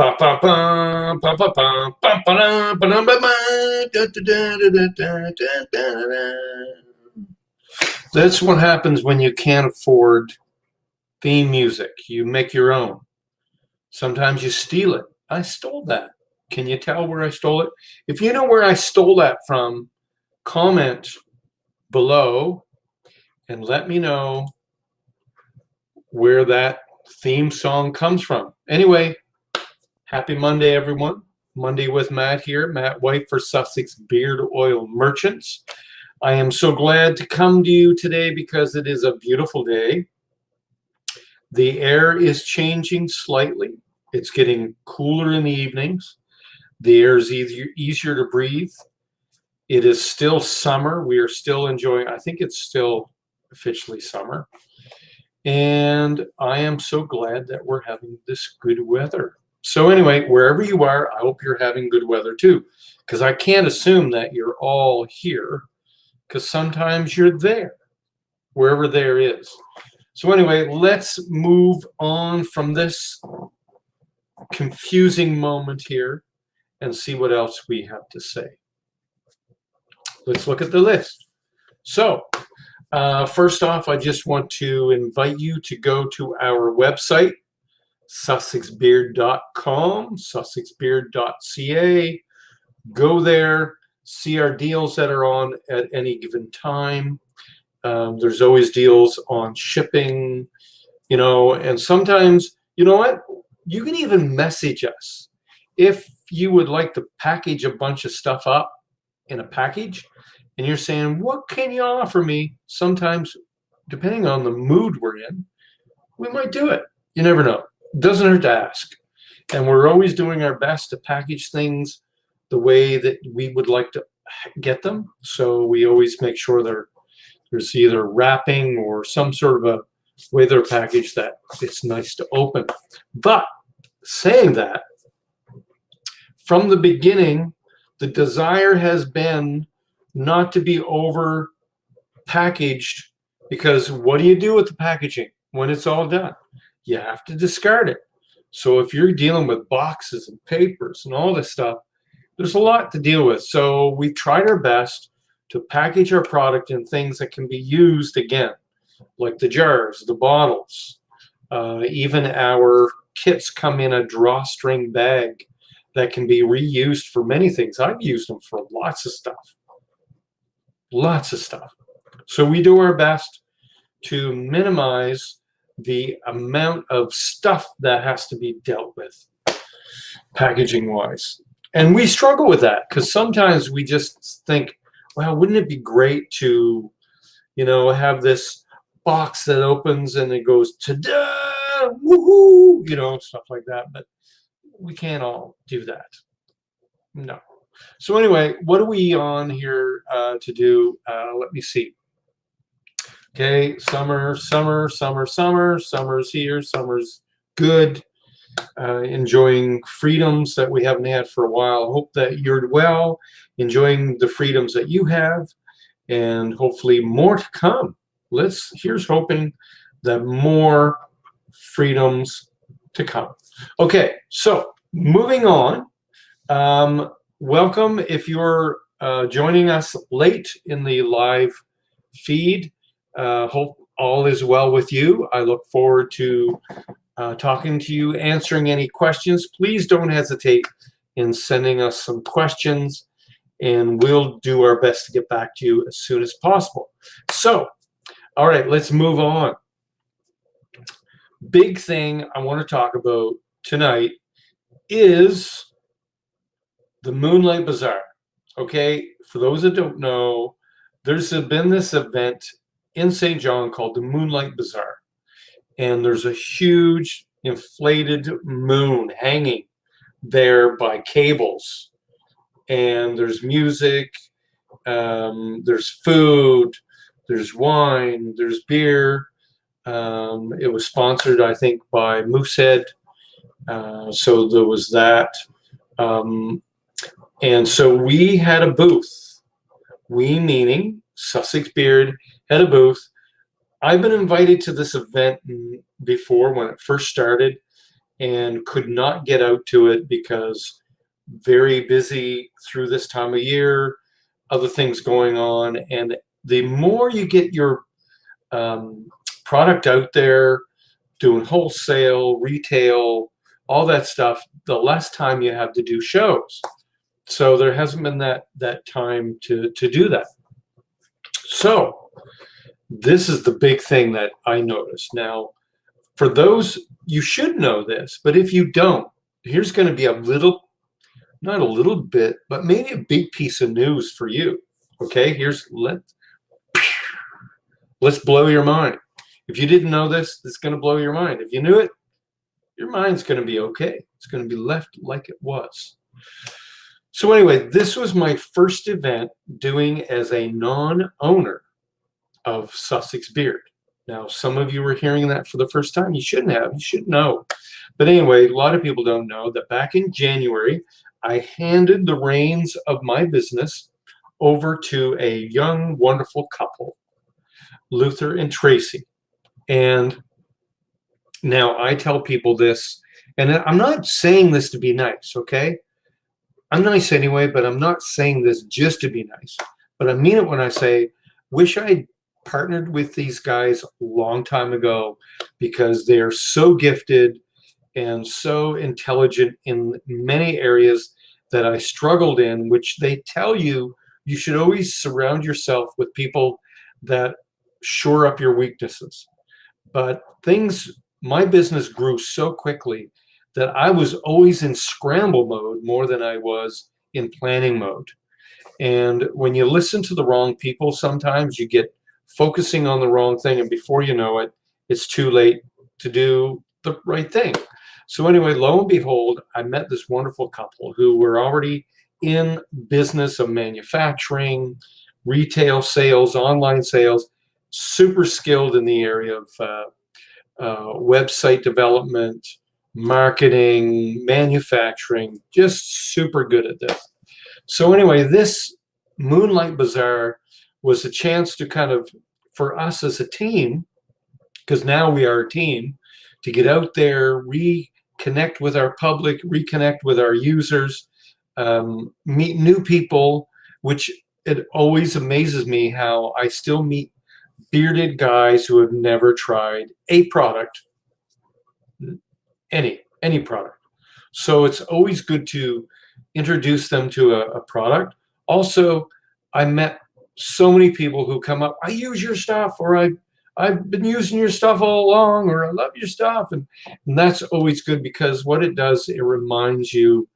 Ba, ba, ba, ba, ba, ba, ba, ba, da, ba, da, ba, ba, da, da, da, da, da, da, da, da. That's what happens when you can't afford theme music. You make your own. Sometimes you steal it. I stole that. Can you tell where I stole it? If you know where I stole that from, comment below and let me know where that theme song comes from. Anyway, happy Monday, everyone. Monday with Matt here, Matt White for Sussex Beard Oil Merchants. I am so glad to come to you today because it is a beautiful day. The air is changing slightly. It's getting cooler in the evenings. The air is easier to breathe. It is still summer. We are still enjoying, I think it's still officially summer. And I am so glad that we're having this good weather. So anyway, wherever you are, I hope you're having good weather too, because I can't assume that you're all here, because sometimes you're there, wherever there is. So anyway, let's move on from this confusing moment here and see what else we have to say. Let's look at the list. So first off, I just want to invite you to go to our website, sussexbeard.com, sussexbeard.ca. Go there, see our deals that are on at any given time. There's always deals on shipping, you know, and sometimes, you know what? You can even message us. If you would like to package a bunch of stuff up in a package and you're saying, what can you offer me? Sometimes, depending on the mood we're in, we might do it. You never know. Doesn't hurt to ask. And we're always doing our best to package things the way that we would like to get them. So we always make sure there's either wrapping or some sort of a way they're packaged that it's nice to open. But saying that, from the beginning, the desire has been not to be over packaged, because what do you do with the packaging when it's all done? You have to discard it. So if you're dealing with boxes and papers and all this stuff, there's a lot to deal with. So we've tried our best to package our product in things that can be used again, like the jars, the bottles, even our kits come in a drawstring bag that can be reused for many things. I've used them for lots of stuff. Lots of stuff. So we do our best to minimize the amount of stuff that has to be dealt with packaging wise. And we struggle with that because sometimes we just think, well, wouldn't it be great to, you know, have this box that opens and it goes, ta-da, woohoo, you know, stuff like that. But we can't all do that. No. So anyway, what are we on here to do? Let me see. Okay, summer, summer, summer, summer. Summer's here. Summer's good. Enjoying freedoms that we haven't had for a while. Hope that you're well, enjoying the freedoms that you have, and hopefully more to come. Here's hoping that more freedoms to come. Okay, so moving on. Welcome if you're joining us late in the live feed. Hope all is well with you. I look forward to talking to you, answering any questions. Please don't hesitate in sending us some questions, and we'll do our best to get back to you as soon as possible. So, all right, let's move on. Big thing I want to talk about tonight is the Moonlight Bazaar. Okay, for those that don't know, there's been this event in St. John called the Moonlight Bazaar. And there's a huge inflated moon hanging there by cables. And there's music, there's food, there's wine, there's beer. It was sponsored, I think, by Moosehead. So there was that. And so we had a booth. We, meaning Sussex Beard, had a booth. I've been invited to this event before when it first started, and could not get out to it because very busy through this time of year, other things going on. And the more you get your product out there, doing wholesale, retail, all that stuff, the less time you have to do shows. So there hasn't been that time to do that. So this is the big thing that I noticed. Now, for those, you should know this, but if you don't, here's going to be a little, not a little bit, but maybe a big piece of news for you. Okay, let's blow your mind. If you didn't know this, it's going to blow your mind. If you knew it, your mind's going to be okay. It's going to be left like it was. So anyway, this was my first event doing as a non-owner of Sussex Beard. Now, some of you were hearing that for the first time. You shouldn't have. You should know. But anyway, a lot of people don't know that back in January, I handed the reins of my business over to a young, wonderful couple, Luther and Tracy. And now I tell people this, and I'm not saying this to be nice, okay? I'm nice anyway, but I'm not saying this just to be nice. But I mean it when I say, wish I partnered with these guys a long time ago, because they are so gifted and so intelligent in many areas that I struggled in, which they tell you you should always surround yourself with people that shore up your weaknesses. But my business grew so quickly that I was always in scramble mode more than I was in planning mode. And when you listen to the wrong people, sometimes you get focusing on the wrong thing, and before you know it, it's too late to do the right thing. So anyway, lo and behold, I met this wonderful couple who were already in business of manufacturing, retail sales, online sales, super skilled in the area of website development, marketing, manufacturing, just super good at this. So anyway, this Moonlight Bazaar was a chance to kind of, for us as a team, because now we are a team, to get out there, reconnect with our public, reconnect with our users, meet new people, which it always amazes me how I still meet bearded guys who have never tried a product, any product. So it's always good to introduce them to a product. Also, I met so many people who come up, I use your stuff, or I've been using your stuff all along, or I love your stuff. And that's always good, because what it does, it reminds you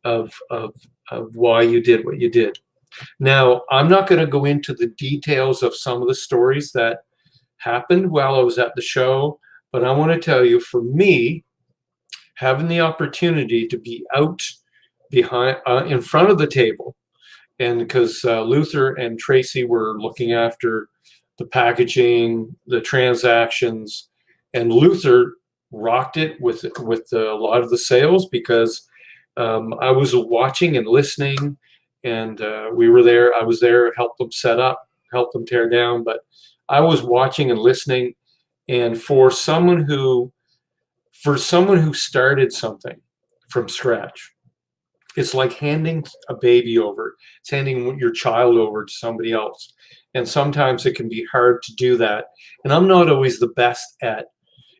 of why you did what you did. Now, I'm not going to go into the details of some of the stories that happened while I was at the show, but I want to tell you, for me, having the opportunity to be out behind, in front of the table, and because Luther and Tracy were looking after the packaging, the transactions, and Luther rocked it with a lot of the sales, because I was watching and listening, and we were there. I was there, helped them set up, helped them tear down, but I was watching and listening. And for someone who started something from scratch, it's like handing a baby over. It's handing your child over to somebody else. And sometimes it can be hard to do that. And I'm not always the best at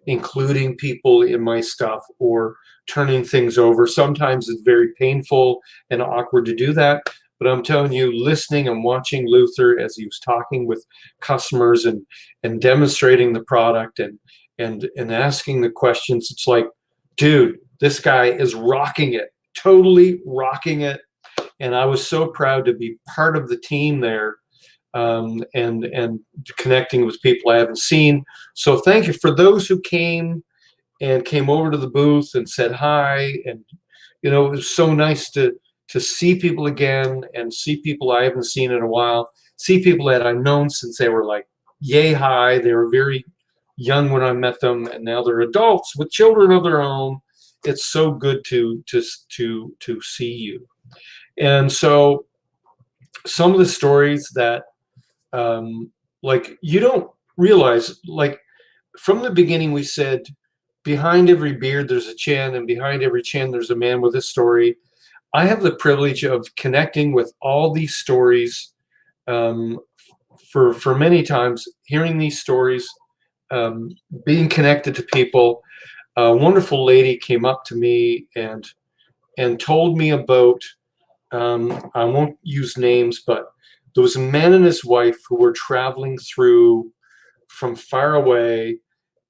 including people in my stuff or turning things over. Sometimes it's very painful and awkward to do that. But I'm telling you, listening and watching Luther as he was talking with customers and demonstrating the product and asking the questions, it's like, dude, this guy is rocking it, totally rocking it. And I was so proud to be part of the team there, and connecting with people I haven't seen. So thank you for those who came over to the booth and said hi. And it was so nice to see people again, and see people I haven't seen in a while, see people that I've known since they were like yay high. They were very young when I met them, and now they're adults with children of their own. It's so good to see you. And so some of the stories that like you don't realize, like from the beginning we said behind every beard there's a chin, and behind every chin there's a man with a story. I have the privilege of connecting with all these stories, um, for many times, hearing these stories, um, being connected to people. A wonderful lady came up to me and told me about, I won't use names, but there was a man and his wife who were traveling through from far away,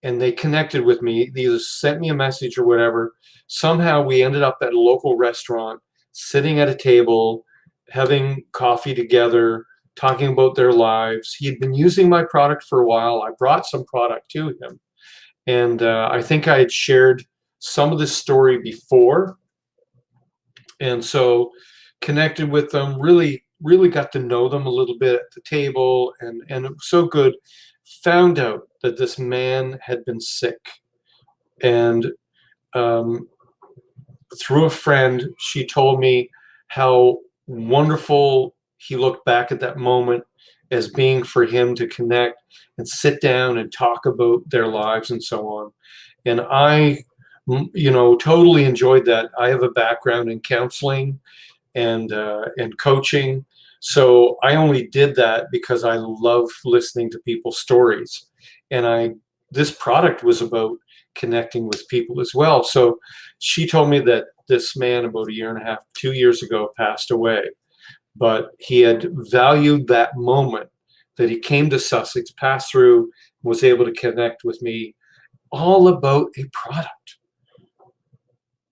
and they connected with me. They either sent me a message or whatever. Somehow we ended up at a local restaurant, sitting at a table, having coffee together, talking about their lives. He had been using my product for a while. I brought some product to him. And I think I had shared some of this story before. And so connected with them, really got to know them a little bit at the table, and it was so good. Found out that this man had been sick, and um, through a friend, she told me how wonderful he looked back at that moment as being for him to connect and sit down and talk about their lives and so on. And I, totally enjoyed that. I have a background in counseling and coaching. So I only did that because I love listening to people's stories. And this product was about connecting with people as well. So she told me that this man about a year and a half, 2 years ago, passed away, but he had valued that moment that he came to Sussex, passed through, was able to connect with me, all about a product.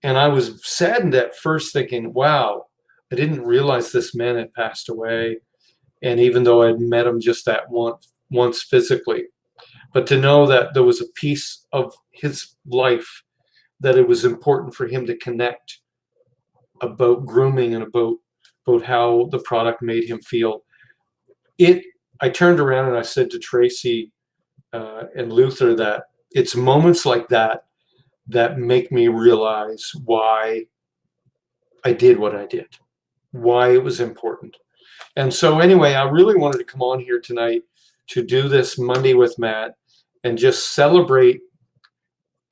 And I was saddened at first, thinking, wow, I didn't realize this man had passed away. And even though I'd met him just that once physically, but to know that there was a piece of his life that it was important for him to connect about grooming and about how the product made him feel. I turned around and I said to Tracy and Luther that it's moments like that that make me realize why I did what I did, why it was important. And so anyway, I really wanted to come on here tonight to do this Monday with Matt and just celebrate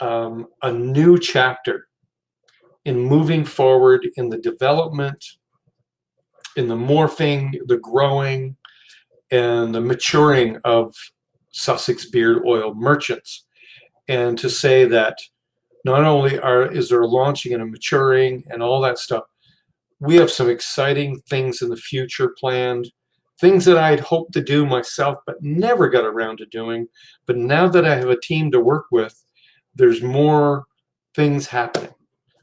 a new chapter in moving forward in the development, in the morphing, the growing, and the maturing of Sussex Beard Oil Merchants. And to say that not only is there a launching and a maturing and all that stuff, we have some exciting things in the future planned, things that I'd hoped to do myself but never got around to doing. But now that I have a team to work with, there's more things happening.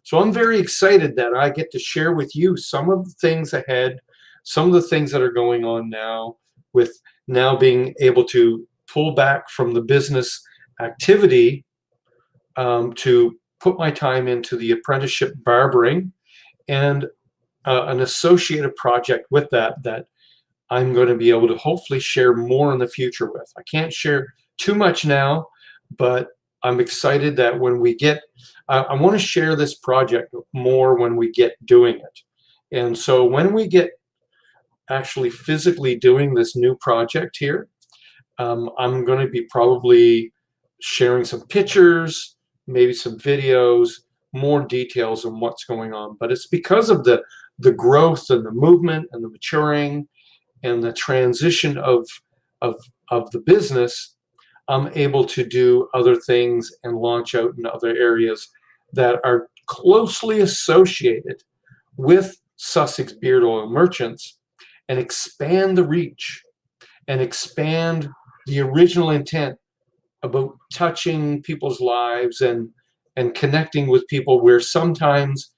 So I'm very excited that I get to share with you some of the things ahead, some of the things that are going on now, with now being able to pull back from the business activity to put my time into the apprenticeship barbering and an associated project with that I'm going to be able to hopefully share more in the future with. I can't share too much now, but I'm excited that when we get, I want to share this project more when we get doing it. And so when we get actually physically doing this new project here, I'm going to be probably sharing some pictures, maybe some videos, more details on what's going on. But it's because of the growth and the movement and the maturing and the transition of the business, I'm able to do other things and launch out in other areas that are closely associated with Sussex Beard Oil Merchants and expand the reach and expand the original intent about touching people's lives and connecting with people where sometimes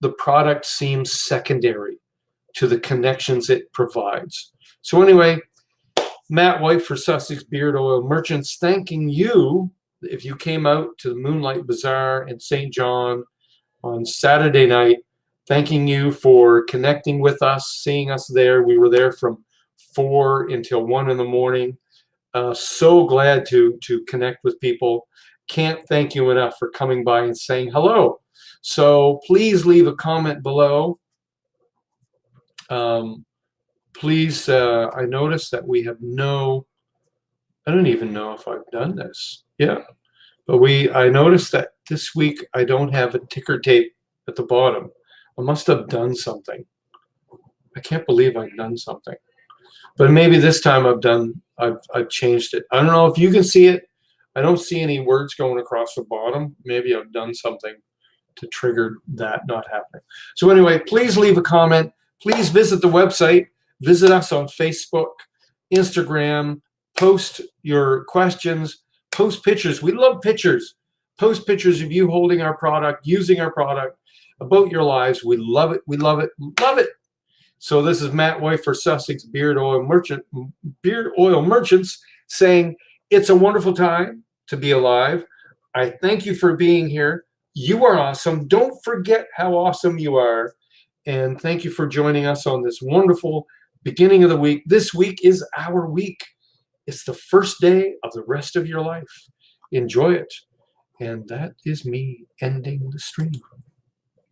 the product seems secondary to the connections it provides. So anyway, Matt White for Sussex Beard Oil Merchants, thanking you if you came out to the Moonlight Bazaar in St. John on Saturday night. Thanking you for connecting with us, seeing us there. We were there from 4 until 1 in the morning. So glad to connect with people. Can't thank you enough for coming by and saying hello. So please leave a comment below. Please, I noticed that we have I don't even know if I've done this. Yeah, but I noticed that this week I don't have a ticker tape at the bottom. I must have done something. I can't believe I've done something. But maybe this time I've changed it. I don't know if you can see it. I don't see any words going across the bottom. Maybe I've done something to trigger that not happening. So anyway, please leave a comment. Please visit the website. Visit us on Facebook, Instagram. Post your questions. Post pictures. We love pictures. Post pictures of you holding our product, using our product, about your lives. We love it. We love it. Love it. So this is Matt White for Sussex Beard Oil Merchants saying it's a wonderful time to be alive. I thank you for being here. You are awesome. Don't forget how awesome you are. And thank you for joining us on this wonderful beginning of the week. This week is our week. It's the first day of the rest of your life. Enjoy it. And that is me ending the stream.